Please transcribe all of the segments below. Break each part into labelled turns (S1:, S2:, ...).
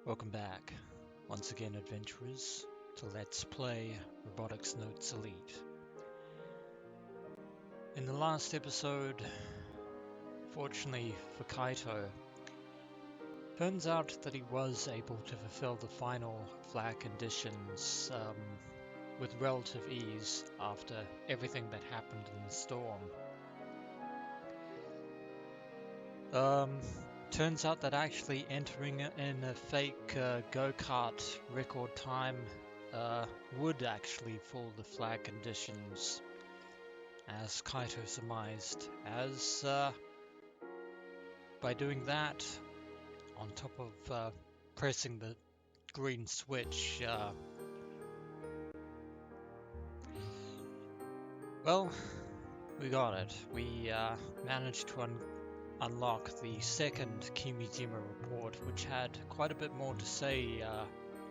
S1: Welcome back, once again adventurers, to Let's Play Robotics Notes Elite. In the last episode, fortunately for Kaito, turns out that he was able to fulfill the final flag conditions with relative ease after everything that happened in the storm. Turns out that actually entering in a fake go-kart record time would actually fool the flag conditions, as Kaito surmised, as by doing that, on top of pressing the green switch, well, we got it. We managed to unlock the second Kimijima report, which had quite a bit more to say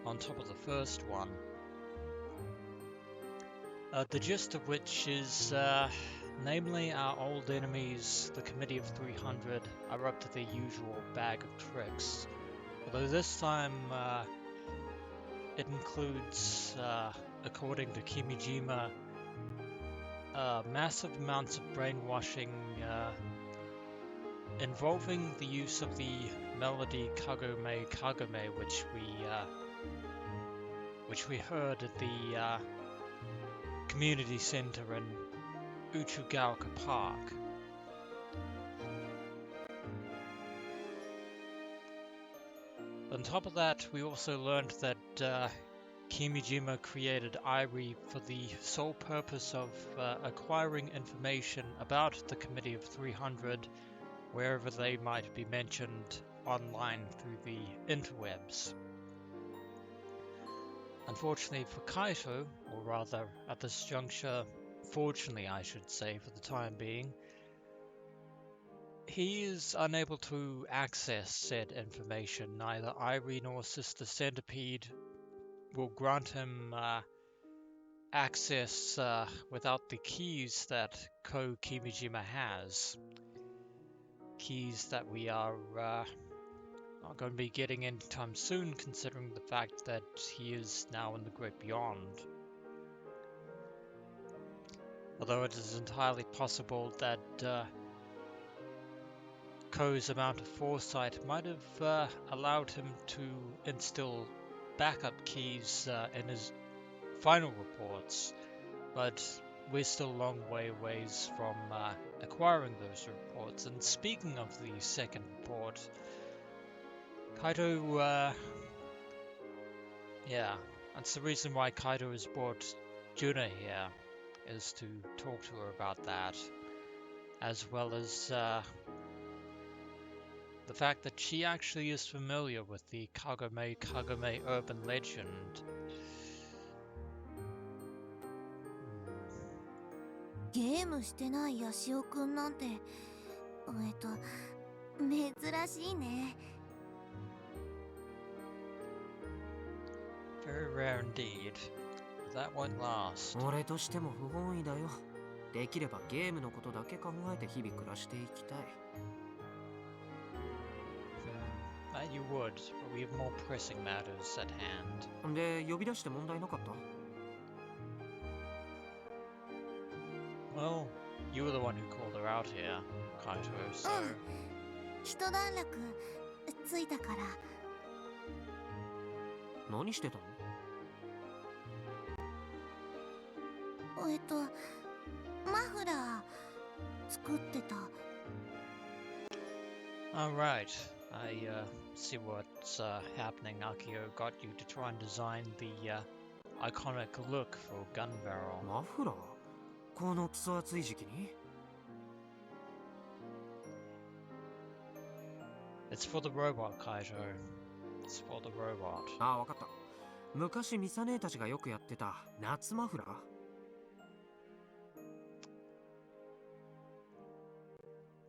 S1: on top of the first one. The gist of which is, namely, our old enemies, the Committee of 300, are up to their usual bag of tricks. Although this time, it includes, according to Kimijima, massive amounts of brainwashing, involving the use of the melody Kagome Kagome, which we heard at the community center in Uchugaoka Park. On top of that, we also learned that Kimijima created Irie for the sole purpose of acquiring information about the Committee of 300 wherever they might be mentioned online through the interwebs. Unfortunately for Kaito, or rather at this juncture, fortunately I should say for the time being, he is unable to access said information. Neither Irie nor Sister Centipede will grant him access without the keys that Ko Kimijima has. Keys that we are not going to be getting anytime soon, considering the fact that he is now in the Great Beyond. Although it is entirely possible that Ko's amount of foresight might have allowed him to instill backup keys in his final reports, but we're still a long ways from acquiring those reports. And speaking of the second report, Kaito, yeah, that's the reason why Kaito has brought Junna here, is to talk to her about that, as well as the fact that she actually is familiar with the Kagome Kagome urban legend.
S2: ゲームしてないヤシオくんなんて珍しいね。
S1: Very rare indeed. That won't last.
S3: 俺としても不本意だよ。できればゲームのことだけ考えて日々暮らしていきたい。
S1: That you would, but we have more pressing matters at hand.
S3: で、呼び出して問題なかった？
S1: Well, you were the one who called her out here, Kaito, so...
S2: 一段落ついたから。
S3: 何してたの？
S2: マフラー作ってた。
S1: Alright, I see what's happening. Akiho got you to try and design the iconic look for gun barrel.
S3: マフラー？このクソ暑い時期に？
S1: It's for the robot, Kaito. It's for the robot.
S3: ああ、わかった。昔ミサ姉たちがよくやってた夏マフラー？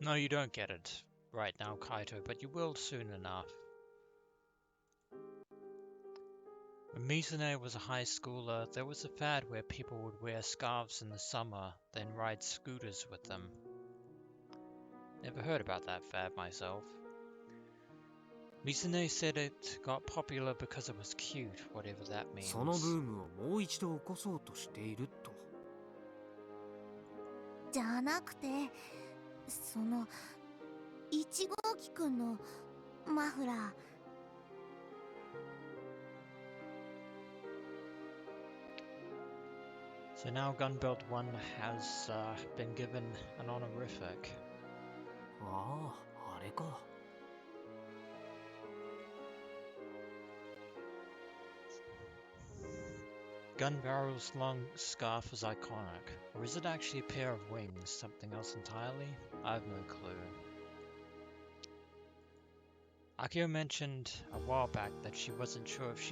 S1: No, you don't get it right now, Kaito, but you will soon enough. When Mizune was a high schooler, there was a fad where people would wear scarves in the summer, then ride scooters with them. Never heard about that fad myself. Mizune said it got popular because it was cute, whatever that
S3: そのブ
S1: means.
S3: ームをもう一度起こそうとしていると。
S2: じゃなくて、その1号機くんのマフラー。
S1: So now Gunbelt 1 has been given an honorific.
S3: ああ、あれか。
S1: Gun Barrel's long scarf is iconic. Or is it actually a pair of wings? Something else entirely? I have no clue. Akiho mentioned a while back that she wasn't sure if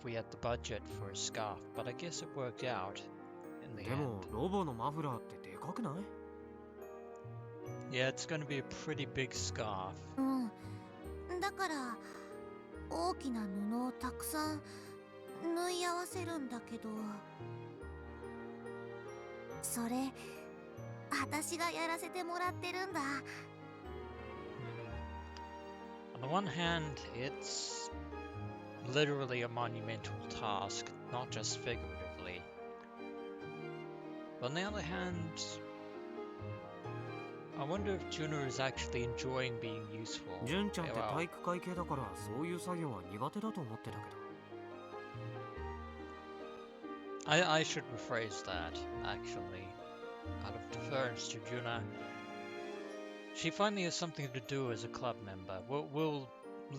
S1: we had the budget for a scarf, but I guess it worked out in the
S3: でも
S1: end.
S3: ロボのマフラーってでかくない？
S1: Yeah, it's going to be a pretty big scarf.
S2: うん。だから大きな布をたくさん縫い合わせるんだけど、それ私がやらせてもらってるんだ。
S1: On the one hand, it's literally a monumental task, not just figuratively. But on the other hand, I wonder if Junna is actually enjoying being useful.
S3: 純ちゃんって
S1: Well,
S3: 体育会系だからそういう作業は苦手だと思ってたけど。
S1: I should rephrase that, actually. Out of deference to Junna, she finally has something to do as a club member. We'll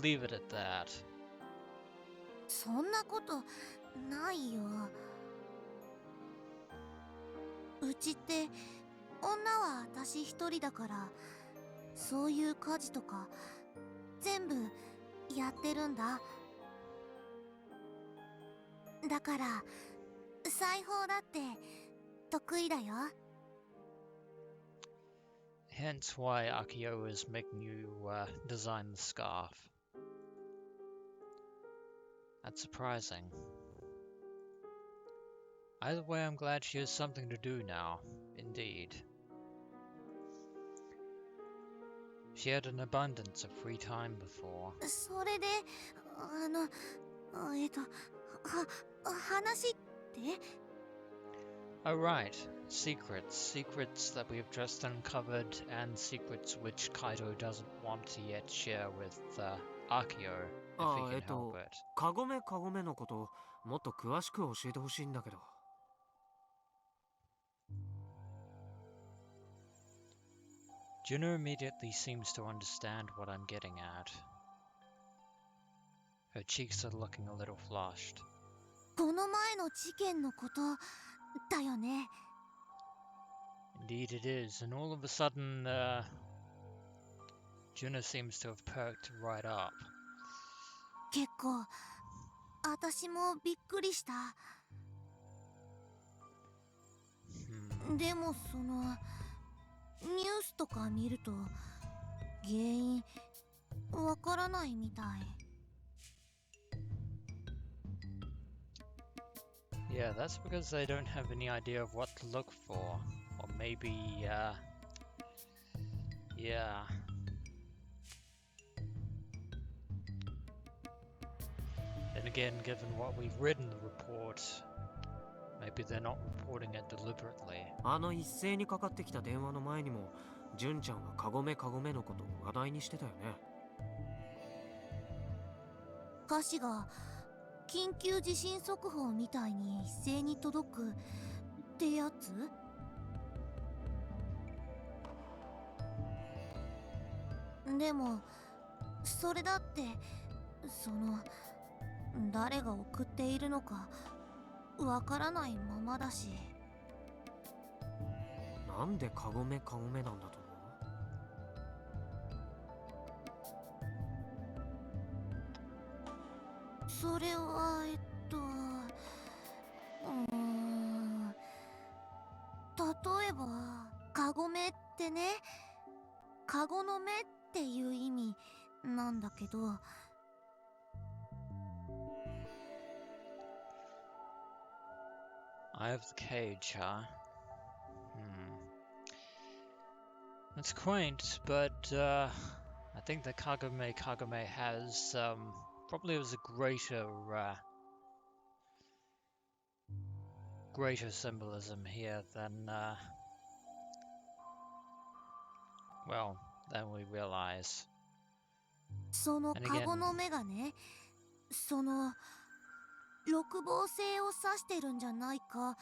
S1: leave it at that.
S2: そんなことないよ。うちって女は私一人だから、そういう家事とか全部やってるんだ。だから裁縫だって得意だよ。
S1: Hence why Akiho is making you design the scarf. That's surprising. Either way, I'm glad she has something to do now. Indeed. She had an abundance of free time before.
S2: それで、話って？
S1: Oh right, secrets. Secrets that we have just uncovered and secrets which Kaito doesn't want to yet share with Akiho, if he can help it.
S3: カゴメカゴメのこともっと詳しく教えてほしいんだけど。
S1: Junna immediately seems to understand what I'm getting at. Her cheeks are looking a little flushed.
S2: この前の事件のことだよね。
S1: Indeed it is, and all of a sudden, Junna seems to have perked right up.
S2: 結構私もびっくりした。でもそのニュースとか見ると原因わからないみたい。
S1: Yeah, that's because they don't have any idea of what to look for. Or maybe, yeah. Then again, given what we've read in the report, maybe they're not reporting it deliberately.
S3: あの一斉にかかってきた電話の前にも、純ちゃんはカゴメカゴメのことを話題にしてたよね。
S2: 歌詞が緊急地震速報みたいに一斉に届くってやつ？でもそれだってその誰が送っているのかわからないままだし。
S3: なんでカゴメカゴメなんだと
S2: それは例えばカゴメってね、カゴの目っていう意味なんだけど。
S1: I have the cage, huh? That's quaint, but at think that Kagome Kagome has probably was a greater symbolism here than well, than we realize.
S2: その
S1: And
S2: カ
S1: again,
S2: ゴの目がね、その六芒星を指してるんじゃないか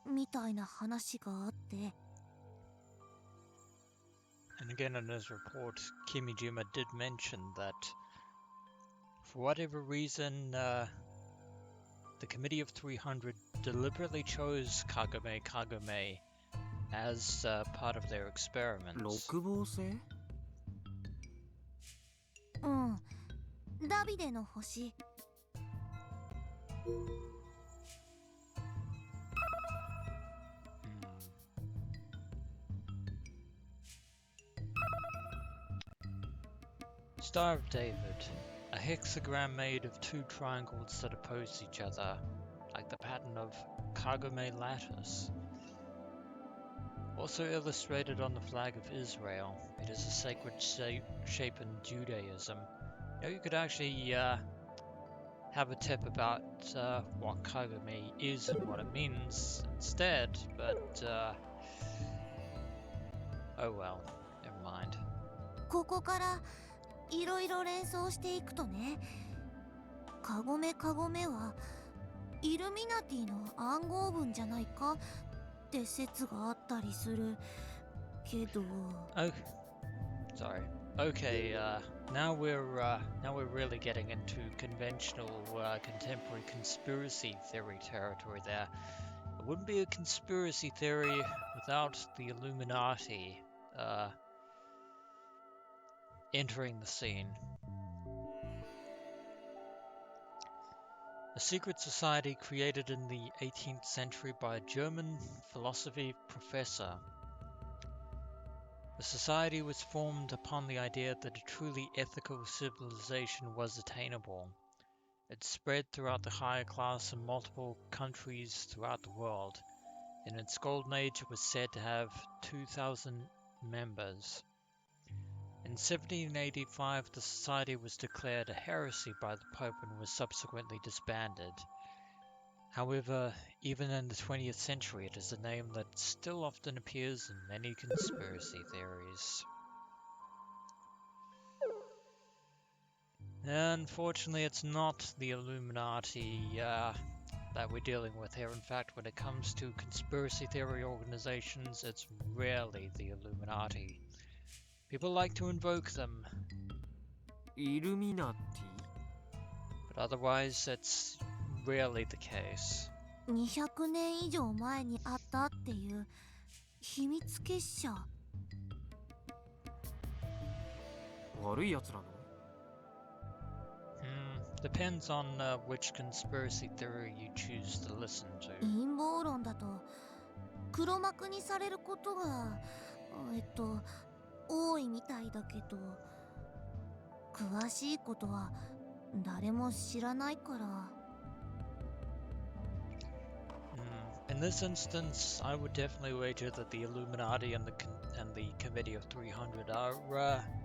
S2: みたいな話があって。
S1: and again in his report, Kimijima did mention that for whatever reason, the Committee of 300 deliberately chose Kagome Kagome as part of their experiments.
S3: 六芒星？
S2: うん、ダビデの星。
S1: Star of David, a hexagram made of two triangles that oppose each other, like the pattern of Kagome lattice. Also illustrated on the flag of Israel, it is a sacred shape in Judaism. You know, you could actually have a tip about what Kagome is and what it means instead, but oh well, never mind.
S2: ここからいろいろ連想していくとね、カゴメカゴメはイルミナティの暗号文じゃないかって説があったりするけど。
S1: Oh, sorry. Okay, now we're really getting into conventional contemporary conspiracy theory territory there. It wouldn't be a conspiracy theory without the Illuminati entering the scene. A secret society created in the 18th century by a German philosophy professor. The society was formed upon the idea that a truly ethical civilization was attainable. It spread throughout the higher class in multiple countries throughout the world. In its golden age, it was said to have 2,000 members. In 1785, the society was declared a heresy by the Pope and was subsequently disbanded. However, even in the 20th century, it is a name that still often appears in many conspiracy theories. Unfortunately, it's not the Illuminati that we're dealing with here. In fact, when it comes to conspiracy theory organizations, it's rarely the Illuminati. People like to invoke them,
S3: イルミナテ
S1: but otherwise it's rarely the case.
S2: 200年以上前にあったっていう秘密結社。
S3: ィ？悪いやつらの？
S1: Depends on which conspiracy theory you choose to listen to.
S2: 陰謀論だと黒幕にされることが多いみたいだけど、詳しいことは誰も知らないから。
S1: In this instance, I would definitely wager that the Illuminati and the Committee of 300 are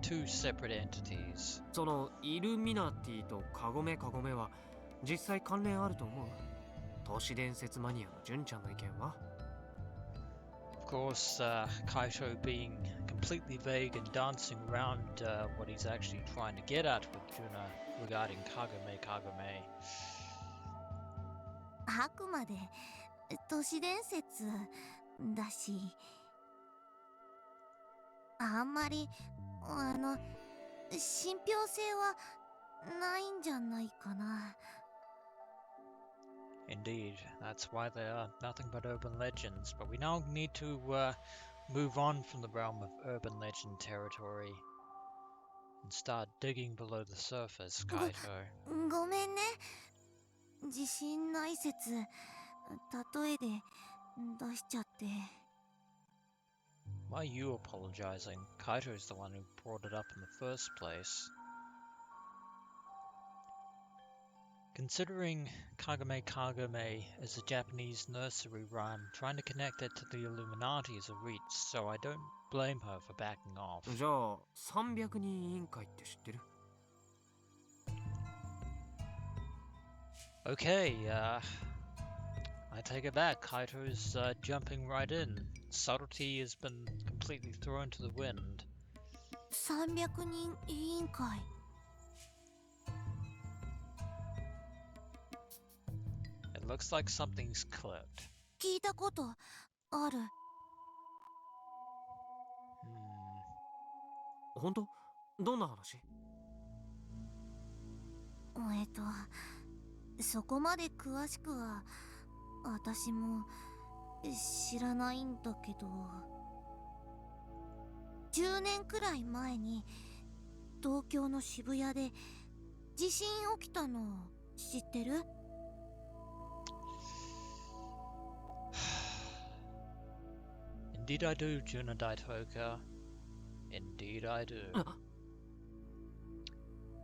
S1: two separate entities.
S3: そのイルミナティとカゴメカゴメは実際関連あると思う？都市伝説マニアのジュンちゃんの意見は？
S1: Of course, Kaito being completely vague and dancing around what he's actually trying to get at with Junna regarding Kagome Kagome.
S2: あくまで都市伝説だし、あんまり信憑性はないんじゃないかな。
S1: Indeed, that's why they are nothing but urban legends, but we now need to move on from the realm of urban legend territory and start digging below the surface, Kaito.
S2: ごめんね。自信ない説例えで出しちゃって。
S1: Why are you apologizing? Kaito's the one who brought it up in the first place. Considering Kagome Kagome is a Japanese nursery rhyme, trying to connect it to the Illuminati is a reach, so I don't blame her for backing off.
S3: じゃあ300人委員会って知ってる？
S1: Okay, I take it back. Kaito's jumping right in. Subtlety has been completely thrown to the wind.
S2: 300人委員会。
S1: It looks like something's clipped.
S2: 聞いたことある。
S3: 本当？どんな話？
S2: そこまで詳しくは私も知らないんだけど、10年くらい前に東京の渋谷で地震起きたの知ってる
S1: ？Indeed I do, Junna Daitoka. Indeed I do.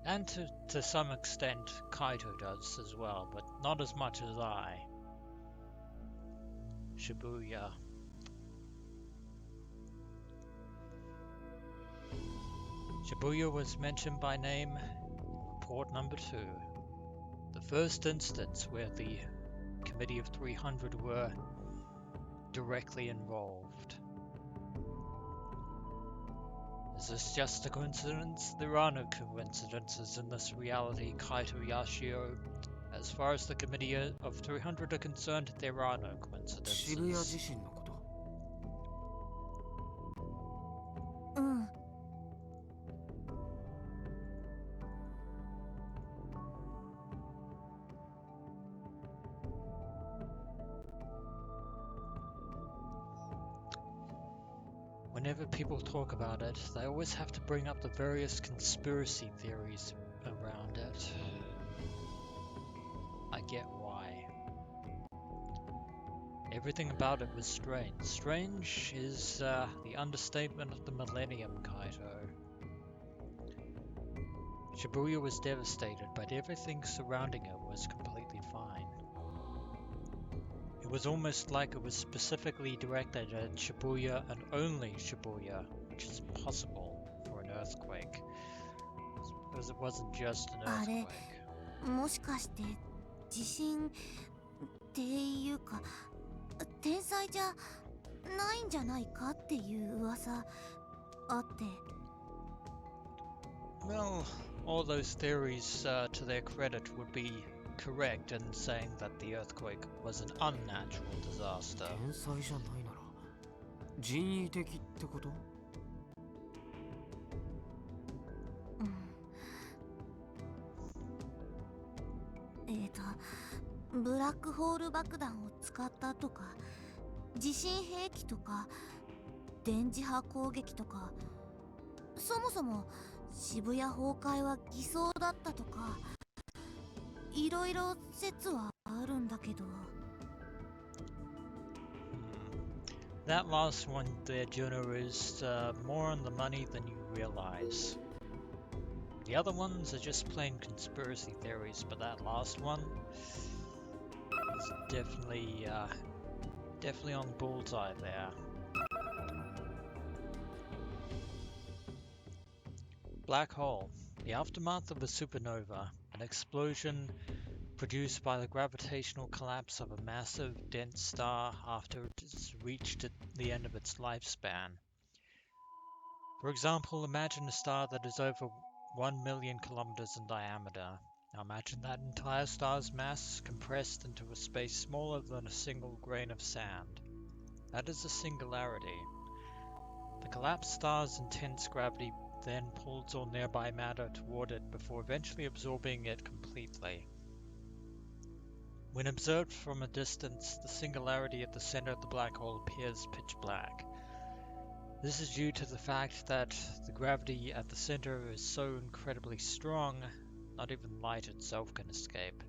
S1: And to some extent, Kaito does as well, but not as much as I. Shibuya. Shibuya was mentioned by name in report number 2. The first instance where the Committee of 300 were directly involved. Is this just a coincidence? There are no coincidences in this reality, Kaito Yashio. As far as the Committee of 300 are concerned, there are no
S3: 渋谷
S1: coincidences.
S3: 地震のこと？
S2: うん。
S1: Whenever people talk about it, they always have to bring up the various conspiracy theories around it. I get why. Everything about it was strange. Strange is the understatement of the millennium, Kaito. Shibuya was devastated, but everything surrounding it was completely fine. It was almost like it was specifically directed at Shibuya and only Shibuya, which is impossible for an earthquake, because it wasn't just an earthquake.
S2: もしかして地震っていうか天災じゃないんじゃないかっていう噂あって。
S1: Well, all those theories, to their credit, would be correct in saying that the earthquake was an unnatural disaster.
S3: 天災じゃないなら人為的ってこと？
S2: ブラックホール爆弾を使ったとか、地震兵器とか、電磁波攻撃とか、そもそも渋谷崩壊は偽装だったとか、いろいろ説はあるんだけど。
S1: That last one there, Junna, is more on the money than you realize. The other ones are just plain conspiracy theories, but that last one is definitely on bullseye there. Black hole. The aftermath of a supernova, an explosion produced by the gravitational collapse of a massive, dense star after it has reached the end of its lifespan. For example, imagine a star that is over 1 million kilometers in diameter. Now imagine that entire star's mass compressed into a space smaller than a single grain of sand. That is a singularity. The collapsed star's intense gravity then pulls all nearby matter toward it before eventually absorbing it completely. When observed from a distance, the singularity at the center of the black hole appears pitch black. This is due to the fact that the gravity at the center is so incredibly strong, not even light itself can escape.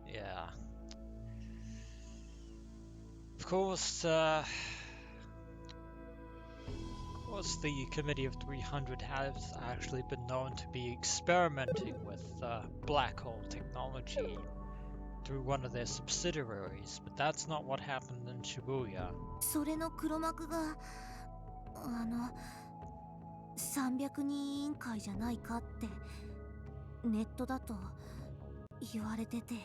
S1: Yeah. Of course, course, the Committee of 300 has actually been known to be experimenting with black hole technology through one of their subsidiaries, but that's not what happened in Shibuya.
S2: それの黒幕が300人委員会じゃないかってネットだと言われてて。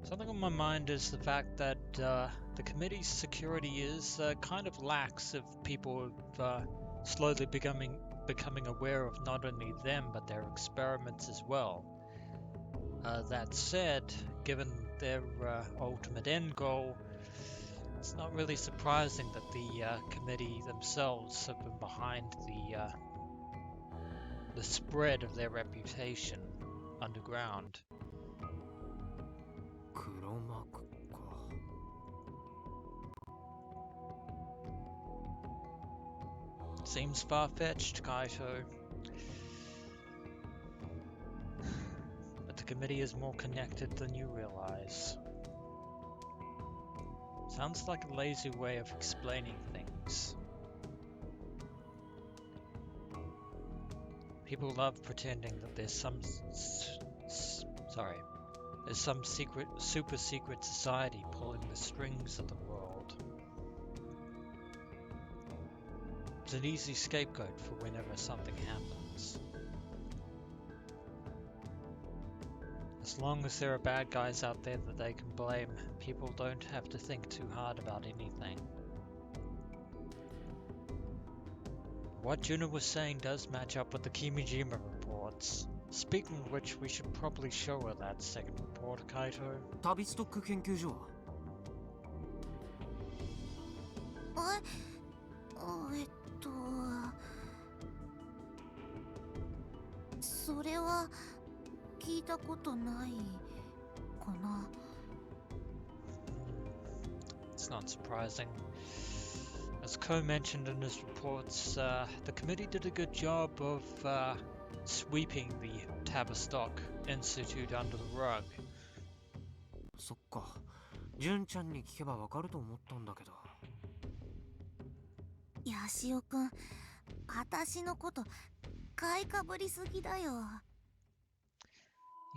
S1: Something on my mind is the fact that the committee's security is kind of lax if people slowly becoming aware of not only them but their experiments as well. That said, given their ultimate end goal, it's not really surprising that the committee themselves have been behind the spread of their reputation underground.
S3: 黒幕か。
S1: Seems far-fetched, Kaito. But the committee is more connected than you realize. Sounds like a lazy way of explaining things. People love pretending that there's some super secret society pulling the strings of the world. It's an easy scapegoat for whenever something happens. As long as there are bad guys out there that they can blame, people don't have to think too hard about anything. What Junna was saying does match up with the Kimijima reports. Speaking of which, we should probably show her that second report, Kaito.
S3: 旅ストック研究所は
S2: それは聞いたことないかな。
S1: It's not surprising. As Ko mentioned in his reports, the committee did a good job of sweeping the Tavistock Institute under the rug.
S3: そっか。純ちゃんに聞けばわかると思ったんだけど。
S2: ヤシオくん、私のこと買いかぶりすぎだよ。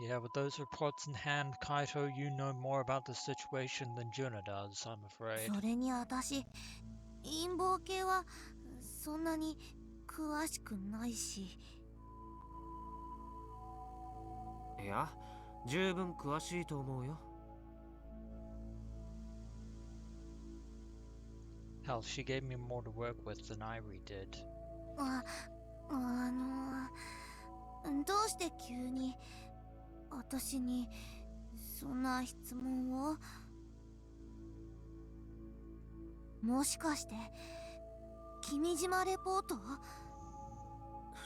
S1: Yeah, with those reports in hand, Kaito, you know more about the situation than Junna does, I'm afraid.
S2: それに私、陰謀系はそんなに詳しくないし。
S3: いや、十分詳しいと思うよ。
S1: Hell, she gave me more to work with than Irie did.
S2: どうして急に私にそんな質問を？もしかして君島レポート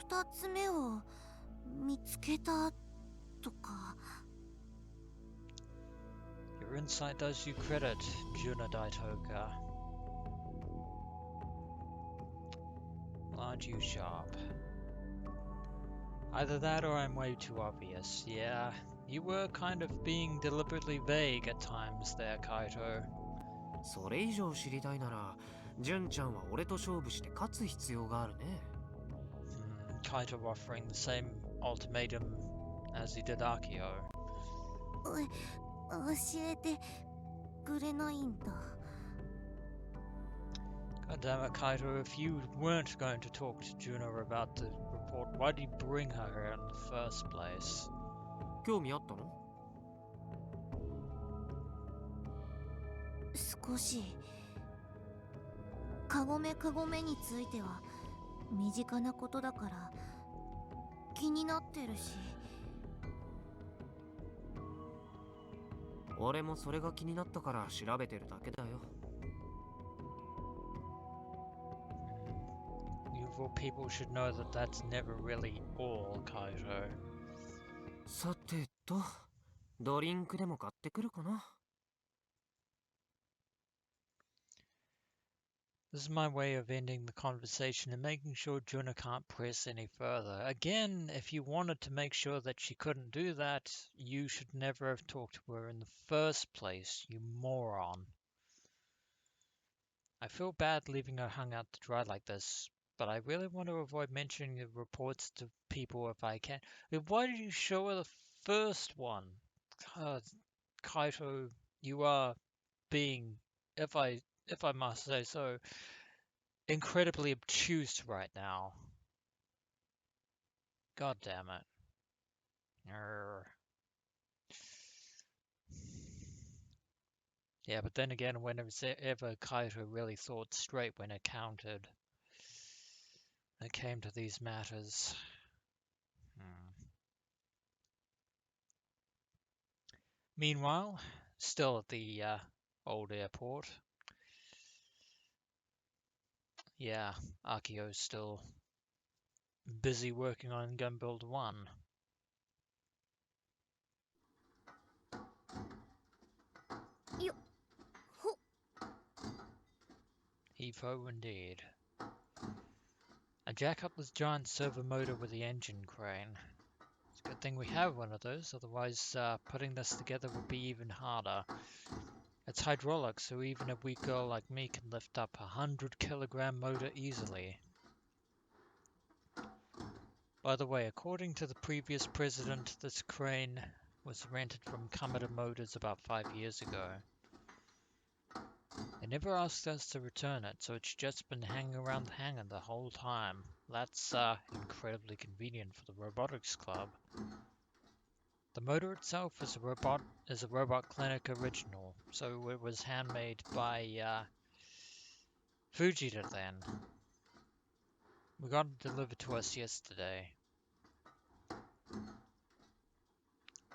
S2: ？2つ目を見つけたとか。
S1: Your insight does you credit, Junna Daitoka. Aren't you sharp? Either that or I'm way too obvious. Yeah, you were kind of being deliberately vague at times there, Kaito.
S3: それ以上知りたいなら、純ちゃんは俺と勝負して勝つ必要があるね。
S1: Kaito offering the same ultimatum as he did Akiho.
S2: 教えてくれないんだ。
S1: God damn it, Kaito, if you weren't going to talk to Junna about the report, why did you bring her here in the first place?
S3: 興味あったの？
S2: 少し。カゴメカゴメについては身近なことだから気になってるし。
S3: 俺もそれが気になったから調べてるだけだよ。
S1: You people should know that that's never really all, Kaito.
S3: さてと、ドリンクでも買ってくるかな。
S1: This is my way of ending the conversation and making sure Junna can't press any further. Again, if you wanted to make sure that she couldn't do that, you should never have talked to her in the first place, you moron. I feel bad leaving her hung out to dry like this, but I really want to avoid mentioning the reports to people if I can. Why did you show her the first one? God, Kaito, you are being, if I must say so, incredibly obtuse right now. God damn it. Arr. Yeah, but then again, whenever ever Kaito really thought straight when it came to these matters. Meanwhile, still at the old airport. Yeah, Akiho's still busy working on Gunbuild 1. Heave-ho indeed. I jack up this giant servo motor with the engine crane. It's a good thing we have one of those, otherwise putting this together would be even harder. It's hydraulic, so even a weak girl like me can lift up a 100-kilogram motor easily. By the way, according to the previous president, this crane was rented from Kamada Motors about 5 years ago. They never asked us to return it, so it's just been hanging around the hangar the whole time. That's incredibly convenient for the Robotics Club. The motor itself is a Robot Clinic original, so it was handmade by Fujita then. We got it delivered to us yesterday.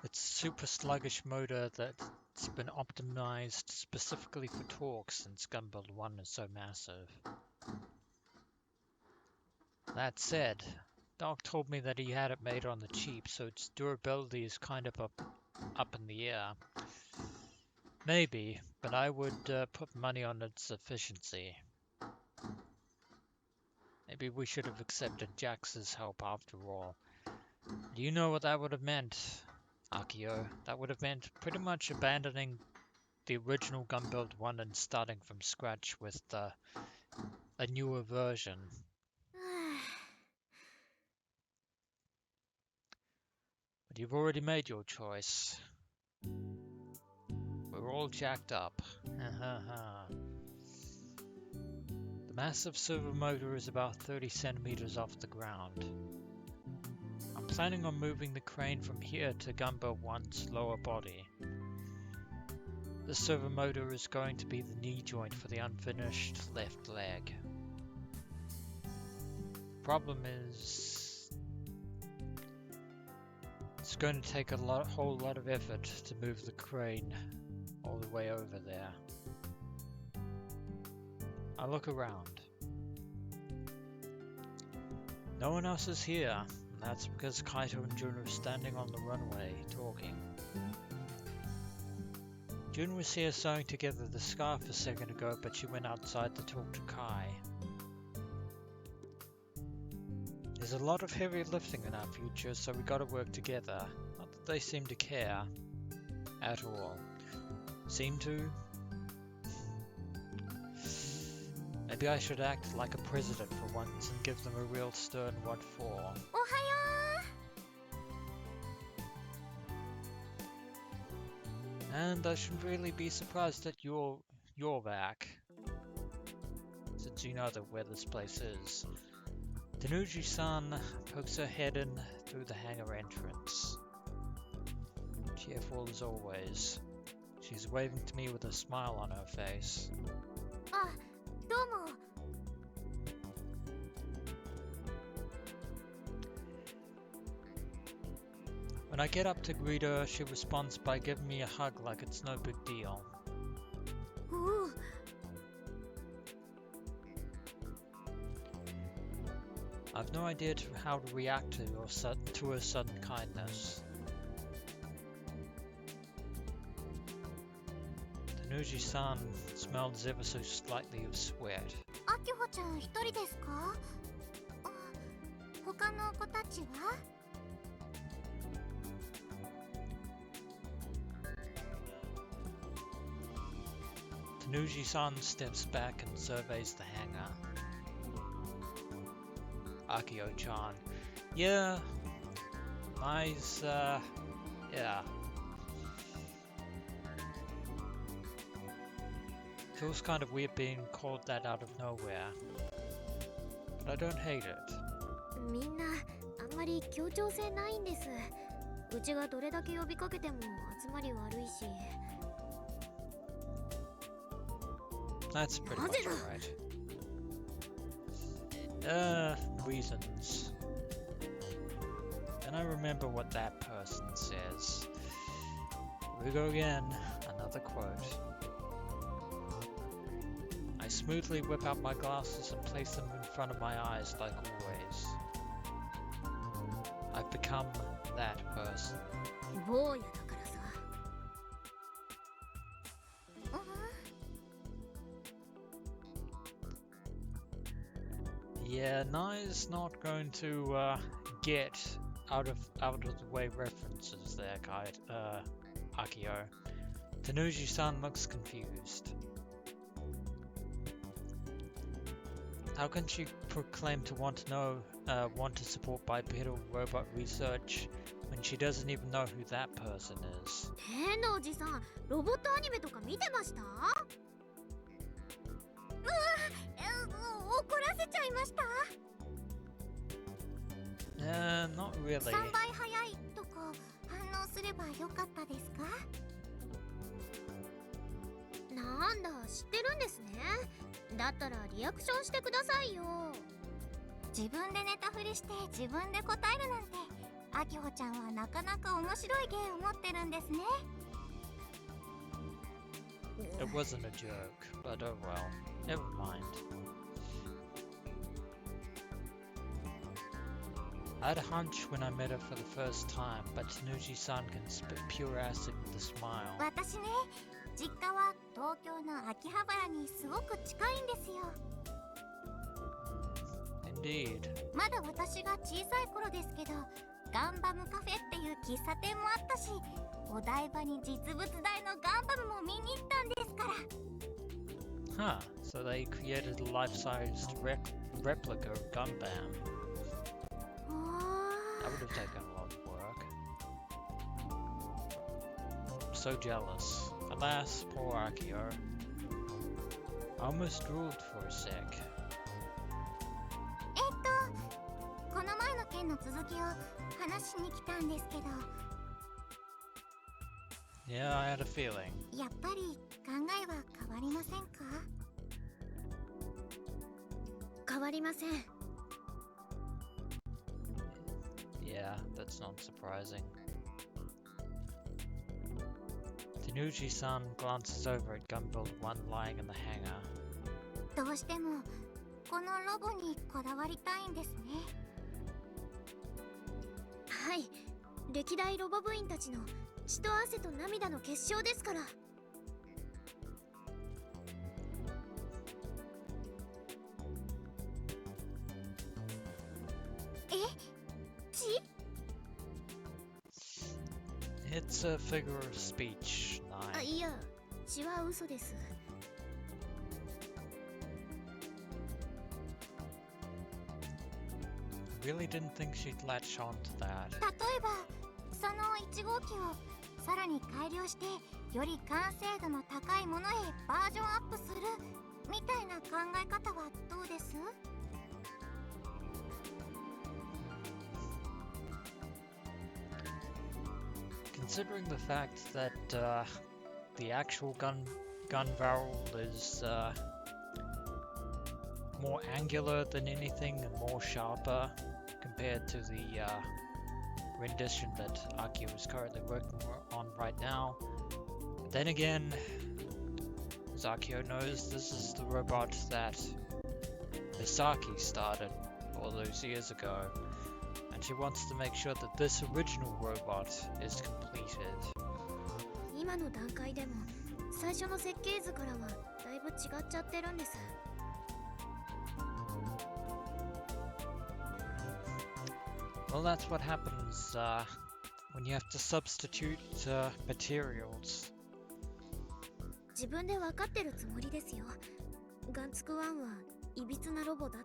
S1: It's a super sluggish motor that's been optimized specifically for torque since Gunbuild 1 is so massive. That said, Doc told me that he had it made on the cheap, so its durability is kind of up in the air. Maybe, but I would put money on its efficiency. Maybe we should have accepted Jax's help after all. Do you know what that would have meant, Akiho? That would have meant pretty much abandoning the original Gunbuild 1 and starting from scratch with a newer version. But you've already made your choice. We're all jacked up. The massive servo motor is about 30 centimeters off the ground. I'm planning on moving the crane from here to Gunbuild 1's lower body. The servo motor is going to be the knee joint for the unfinished left leg. Problem is, it's going to take a whole lot of effort to move the crane all the way over there. I look around. No one else is here, and that's because Kaito and Junna are standing on the runway, talking. Junna was here sewing together the scarf a second ago, but she went outside to talk to Kai. There's a lot of heavy lifting in our future, so we gotta work together. Not that they seem to care. At all. Seem to? Maybe I should act like a president for once and give them a real stern what for.
S2: Ohayo!
S1: And I shouldn't really be surprised that you're back. Since you know where this place is. Tanuji-san pokes her head in through the hangar entrance. Cheerful as always. She's waving to me with a smile on her face.
S2: Ah, domo.
S1: When I get up to greet her, she responds by giving me a hug like it's no big deal.
S2: Ooh.
S1: I've no idea how to react to her sudden kindness. Tanuji-san smells ever so slightly of sweat.
S2: きほちゃん一人ですか？他の子たちは？
S1: Tanuji-san steps back and surveys the hangar. Akiho-chan. Yeah. Nice, yeah. Feels kind of weird being called that out of nowhere. But I don't hate it.
S2: みんなあんまり協調性ないんです。うちがどれだけ呼びかけても集まり悪いし。
S1: That's pretty much alright. Reasons. And I remember what that person says. Here we go again. Another quote. I smoothly whip out my glasses and place them in front of my eyes like always. I've become that person.
S2: 坊やだからさ。
S1: Yeah, Nai's not going to get out of the way references there, Akiho. Tanuji-san looks confused. How can she proclaim to want to support bipedal robot research when she doesn't even know who that person is?
S2: 変なおじさん、ロボットアニメとか見てました？怒らせちゃいました？
S1: Not really.
S2: 3倍早いとか反応すればよかったですか？なんだ、知ってるんですね。だったらリアクションしてくださいよ。自分でネタ振りして自分で答えるなんて、あきほちゃんはなかなか面白い芸を持ってるんですね。
S1: It wasn't a joke, but oh well. Never mind. I had a hunch when I met her for the first time, but Tanuji-san can spit pure acid with a smile.
S2: 私ね、実家は東京の秋葉原にすごく近いんですよ。
S1: Indeed.
S2: まだ私が小さい頃ですけど、ガンバムカフェっていう喫茶店もあったし、お台場に実物大のガンバムも見に行ったんですから。
S1: Huh, so they created a life-sized replica of Gundam. That would have taken a lot of work. I'm so jealous. Alas, poor Akiho. I almost drooled for a sec.
S2: この前の件の続きを話しに来たんですけど。
S1: Yeah, I had a feeling.
S2: やっぱり考えは変わりませんか？変わりません。
S1: Yeah, that's not surprising. Tanuji-san glances over at Gunbuild 1 lying in the hangar.
S2: どうしてもこのロボにこだわりたいんですね。はい、歴代ロボ部員たちの血と汗と涙の結晶ですから。え？血？
S1: It's a figure of speech,
S2: あ、
S1: Nai.
S2: いや、血は嘘です。
S1: Really didn't think she'd latch on to that.
S2: 例えばその1号機をさらに改良してより完成度の高いものへバージョンアップするみたいな考え方はどうです？
S1: Considering the fact that the actual gun barrel is more angular than anything and more sharper compared to the rendition that Akiho is currently working on right now. But then again, as Akiho knows, this is the robot that Misaki started all those years ago, and she wants to make sure that this original robot is completed.
S2: 今の段階でも最初の設計図からはだいぶ違っちゃってるんです。
S1: Well, that's what happens when you have to substitute materials.
S2: 自分で分かってるつもりですよ。ガンツクワンはいびつなロボだっ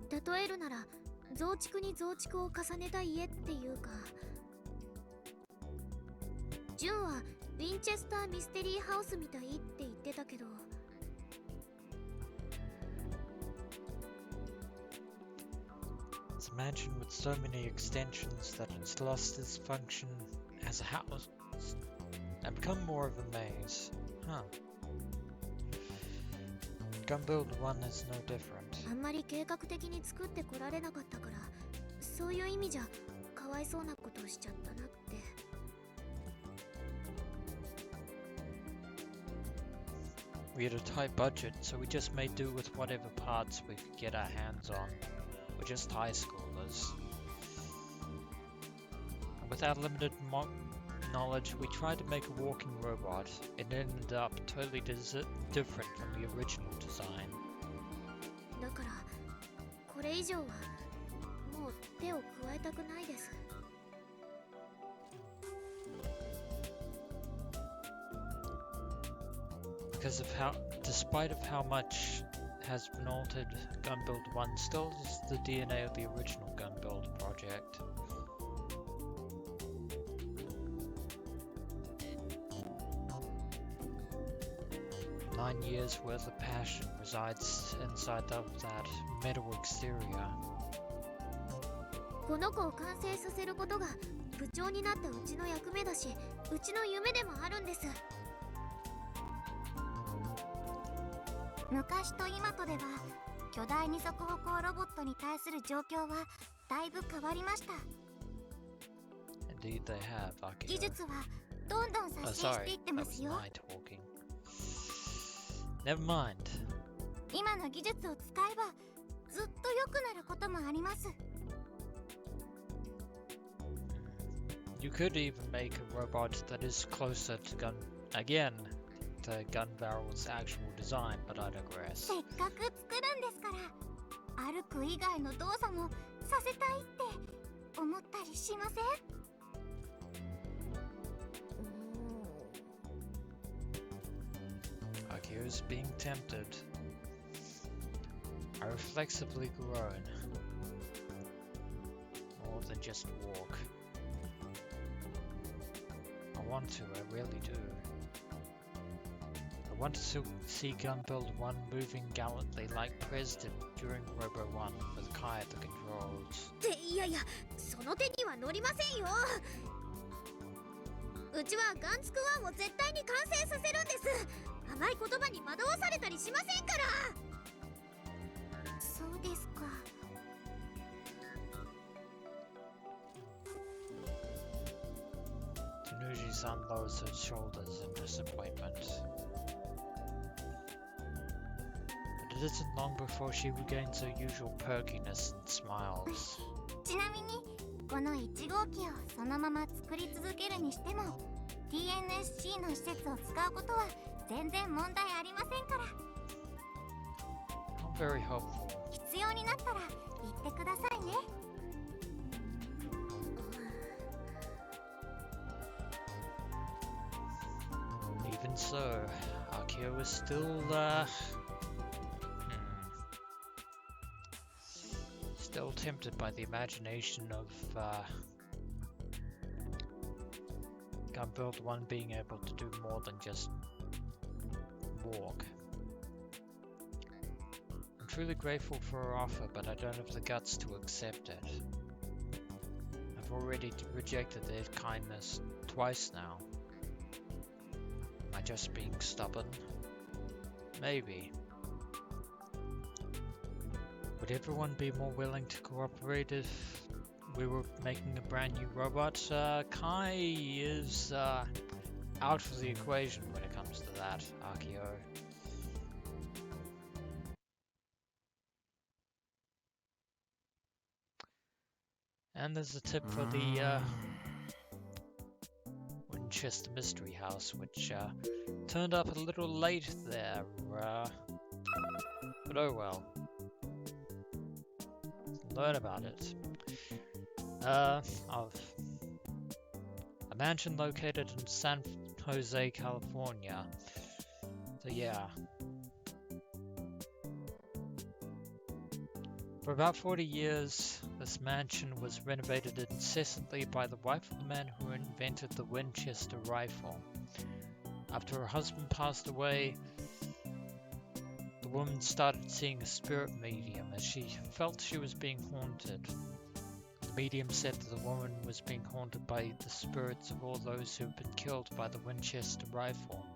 S2: て。例えるなら増築に増築を重ねた家っていうか。ジュンはウィンチェスターミステリーハウスみたいって言ってたけど。
S1: It's a mansion with so many extensions that it's lost its function as a house and become more of a maze. Huh. Gunbuild 1 is no different.
S2: あんまり計画的に作ってこられなかったから、そういう意味じゃかわいそうなことをしちゃったなって。
S1: We had a tight budget, so we just made do with whatever parts we could get our hands on. We're just high schoolers. And with our limited knowledge, we tried to make a walking robot. It ended up totally different from the original design.
S2: だからこれ以上はもう手を加えたくないです。
S1: Because of despite of how much has been altered, Gunbuild 1 still is the DNA of the original Gunbuild project. Nine years worth of passion resides inside of that metal exterior.
S2: この子を完成させることが部長になったうちの役目だし、うちの夢でもあるんです。昔と今とでは巨大二足歩行ロボットに対する状況はだいぶ変わりました。
S1: Indeed they have, Akiho.
S2: 技術はどんどん刷新していってますよ。
S1: Never mind.
S2: 今の技術を使えばずっと良くなることもあります。
S1: You could even make a robot that is closer to gun barrel's actual design, but I digress.
S2: せっかく作るんですから、歩く以外の動作もさせたいって思ったりしません
S1: ？Akiho's being tempted. I reflexively groan. More than just walk. I want to, I really do. I want to see Gunbuild 1 moving gallantly like Prez did during Robo 1 with Kai at the controls.
S2: いやいや、その手には乗りませんよ。うちはガンツクワンを絶対に完成させるんです。甘い言葉に惑わされたりしませんから。そうですか。
S1: Tanuji-san lowers her shoulders in disappointment. But it isn't long before she regains her usual perkiness and smiles.
S2: ちなみにこの1号機をそのまま作り続けるにしても TNSC の施設を使うことは全然問題ありませんから。
S1: How very helpful.
S2: 必要になったら言ってくださいね。
S1: Even so, Akiho is still still tempted by the imagination of Gunbuild 1 being able to do more than just walk. I'm truly grateful for her offer, but I don't have the guts to accept it. I've already rejected their kindness twice now. Am I just being stubborn? Maybe. Would everyone be more willing to cooperate if we were making a brand new robot? Kai is out of the equation when it comes to that, Akiho. And there's a tip for the Winchester Mystery House, which turned up a little late there, but oh well. learn about it. Of a mansion located in San Jose, California. So yeah. For about 40 years, this mansion was renovated incessantly by the wife of the man who invented the Winchester rifle. After her husband passed away, the woman started seeing a spirit medium as she felt she was being haunted. The medium said that the woman was being haunted by the spirits of all those who had been killed by the Winchester rifle.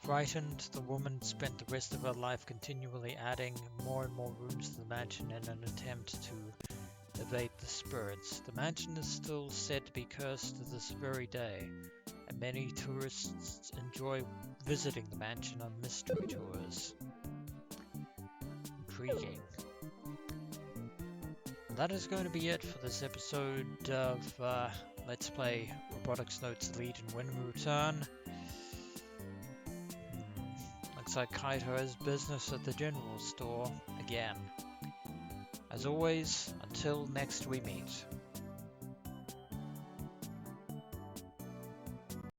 S1: Frightened, the woman spent the rest of her life continually adding more and more rooms to the mansion in an attempt to evade the spirits. The mansion is still said to be cursed to this very day, and many tourists enjoy visiting the mansion on mystery tours. Intriguing. That is going to be it for this episode of Let's Play Robotics Notes Lead and When We Return. Looks like Kaito has business at the general store again. As always, until next we meet.